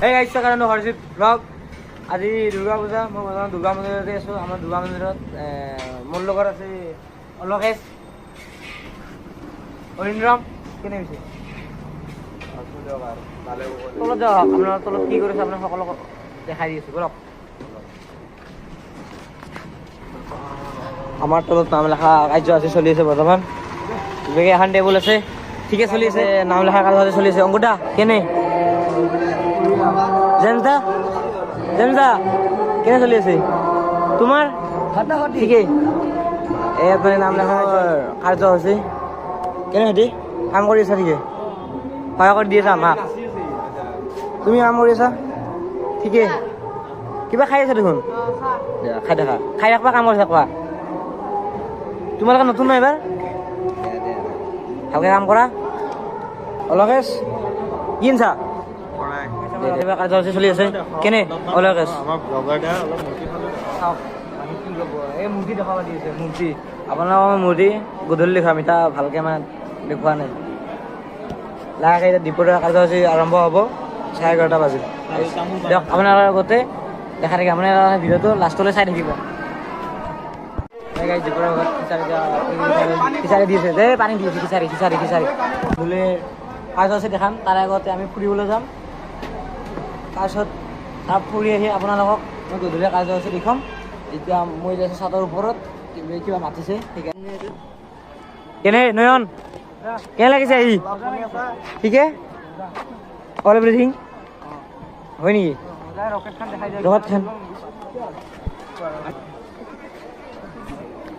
এই গাইছ কাৰণে হৰজিত ব্লগ আজি দুৰ্গা পূজা মই বৰ্তমান দুৰ্গা মন্দিৰতে আছোঁ আমাৰ দুৰ্গা মন্দিৰত মোৰ লগত আছে অলকেশ অৰিন্দ্ৰম কেনে হৈছে তলত যাওক আপোনাৰ তলত কি কৰিছে আপোনাৰ সকলো দেখাই দি আছোঁ বলক আমাৰ তলত নাম লেখা কাৰ্য আছে চলি আছে বৰ্তমান বেগে এখন টেবুল আছে ঠিকে চলি আছে নাম লেখা কাৰ্য চলি আছে অংকুদা কেনে জেমদা কেনে চলি আছে তোমাৰ ঠিকেই এই মানে নাম লেখাৰ কাৰ্য হৈছে কেনে সিহঁতি কাম কৰি আছা ঠিকে সহায় কৰি দি আছা আমাক তুমি কাম কৰি আছা ঠিকেই কিবা খাই আছা দেখোন খাই থাকা খাই থাকবা কাম কৰি থাকবা তোমালোকে নতুন ন এবাৰ ভালকে কাম কৰা অলকেশ কি আনছা কাৰ্যসূচী চলি আছে কেনে অলকেশ এই মূৰ্তি দেখাব দি আছে মূৰ্তি আপোনালোকৰ মূৰ্তি গধূলি দেখাম এতিয়া ভালকে মানে দেখুওৱা নাই লাহে এতিয়া দুপৰীয়া কাৰ্যসূচী আৰম্ভ হ'ব 11:30 বাজিল দিয়ক আপোনালোকৰ আগতে দেখা থাকে আপোনালোকৰ ভিডিঅ'টো লাষ্টলৈ চাই থাকিব দুপৰীয়া ভাগত খিচাৰি দি আছে দেই পানী দি আছে খিচাৰি গধূলি কাৰ্যসূচী দেখাম তাৰ আগতে আমি ফুৰিবলৈ যাম তাৰপিছত তাত ফুৰি আহি আপোনালোকক মই গধূলি কাৰ্যসূচী দেখাম এতিয়া মই যাইছোঁ ছাদৰ ওপৰত কিবা মাতিছে সেইকাৰণে কেনে নয়ন কেনে লাগিছে আহি ঠিকে অল এভৰিথিং হয় নেকি ৰকেটখন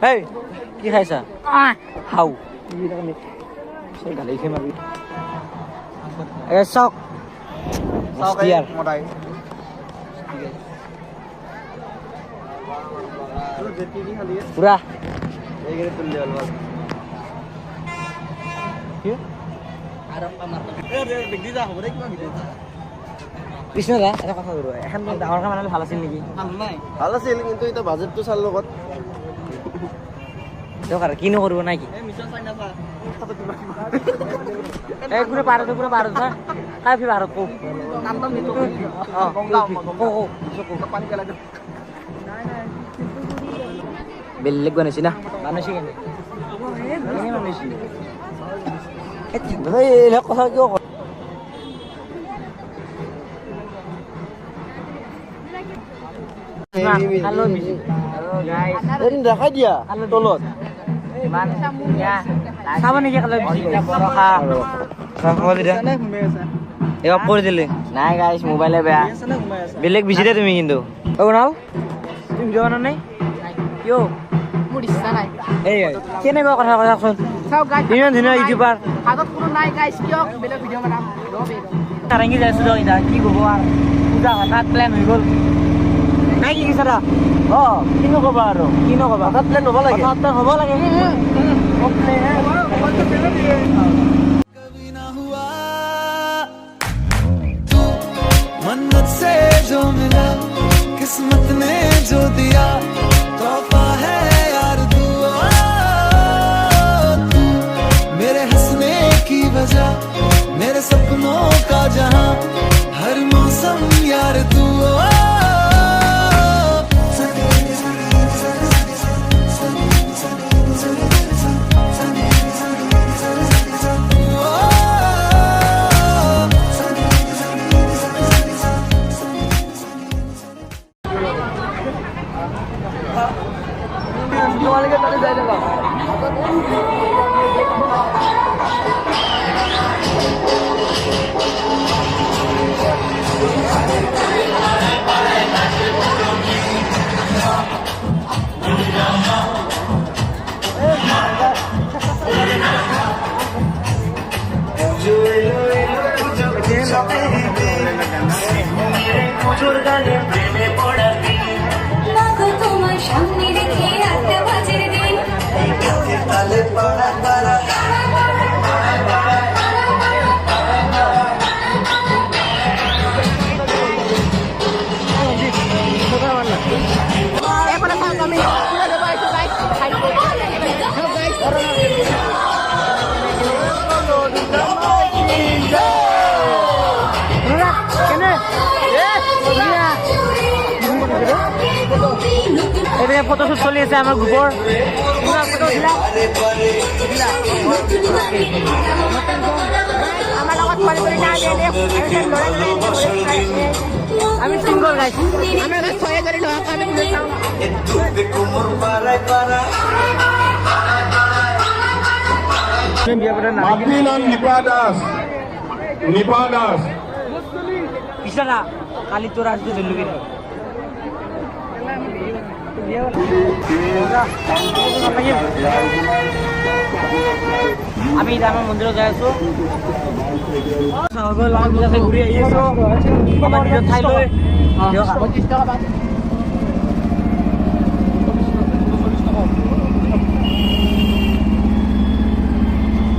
এই কি খাইছা হাও গালি খাই মাবি চাওক পুৰা কৃষ্ণ দা এটা কথা কৰো এখন ডাঙৰ কাম আনিলে ভাল আছিল নেকি ভাল আছিল কিন্তু এতিয়া বাজেটটো চাল লগত দৰকাৰ কিনো কৰিব নাই কি এই পুৰা পাৰত কাই ফি ভাৰত কো বেলেগ বনাইছি না মানুষই কেনে মানুষই কথা কিয় দেখাই দিয়া তলত চাব নেকি কৰি দিলে নাই গাইছ মোবাইলে বেয়া বেলেগ বিচি দে তুমি কিন্তু নাও তুমি ভিডিঅ' বনোৱা নাই কিয় মোৰ ইচ্ছা নাই এই কেনেকুৱা কথা কওকচোন ইমান ধুনীয়া ইউটিউবাৰ হাতত কোনো নাই গাইছ কিয় বেলেগ ভিডিঅ' বনাম কাৰেংগি যাইছোঁ দিয়ক এতিয়া কি ক'ব আৰু পূজা হঠাৎ প্লেন হৈ গ'ল নাই কি কিছা কিনো ক'বা আৰু কিনো ক'বা হঠাৎ প্লেন হ'ব লাগে হ'ব লাগে मन्नत से जो मिला किस्मत ने जो दिया तोहफा है यार दुआ तू मेरे हंसने की वजह मेरे सपनों का जहां हर मौसम यार तू তোমার সামনে রেখে রাখতে বাজের দিন Can এইপিনে ফটোশ্বুট চলি আছে আমাৰ গ্ৰুপৰ ফটো উঠিলা আমাৰ লগত ছোৱালী নাই আমি চিংগল গাইছ আমাৰ লগত ছোৱালী লোৱা কাৰণে চাওঁ বিয়া পতা নাই Mapilan Nipadas. Nipadas. পিছাৰা কালি তোৰ আজি জলুকি নাই আমি এতিয়া আমাৰ মন্দিৰত যাই আছো ঘূৰি আহি আছো আমাৰ নিজৰ ঠাইলৈ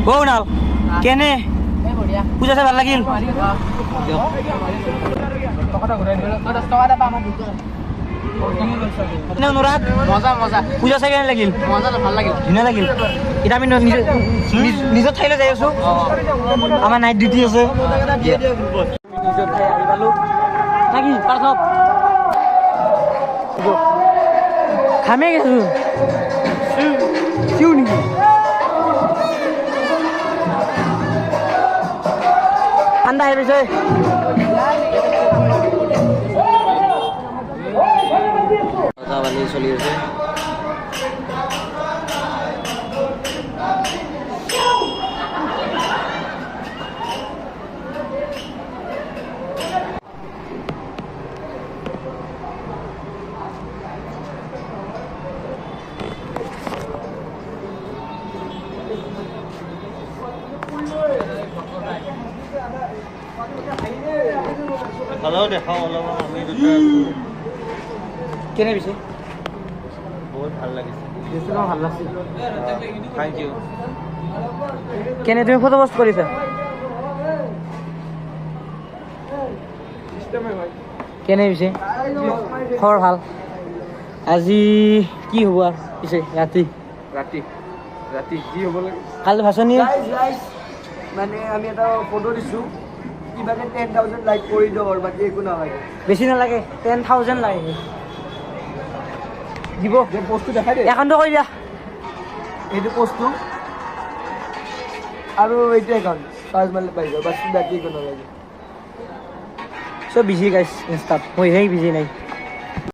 বৌনাল কেনে পূজা চাই ভাল লাগিল অনুৰাগ মজা মজা পূজা চাই কেনে লাগিল মজা ভাল লাগিল ধুনীয়া লাগিল এতিয়া আমি নিজৰ ঠাইলৈ যাই আছো আমাৰ নাইট ডিউটি আছে নিজৰ ঠাই আহি পালো নাকি পাৰ্থৱ খামে গেছো চিউ নেকি ঠাণ্ডা আহি পাইছে চলি আছে ভালো দেখাও অলপ আমি কেনে পিছে বহুত ভাল লাগিছে ভাল লাগছে থ্যাংক ইউ কেনে তুমি ফটো পোস্ট কৰিছা কেনে পিছে খবৰ ভাল আজি কি হ'ব আৰু পিছে ৰাতি ৰাতি কি হ'ব লাগে কালি ভাচনি মানে আমি এটা ফটো দিছো কিবাকে 10,000 লাইক কৰি দিওঁ আৰু বাকী একো নহয় বেছি নালাগে 10,000 লাগে দিব পোষ্টটো দেখাই দে একাউণ্ট কৰি দিয়া এইটো পোষ্টটো আৰু এইটো একাউণ্ট চাৰ্জ মাৰিলে পাই যাব বাকী একো নালাগে চব বিজি গাইছ ইনষ্টাত মই সেই বিজি নাই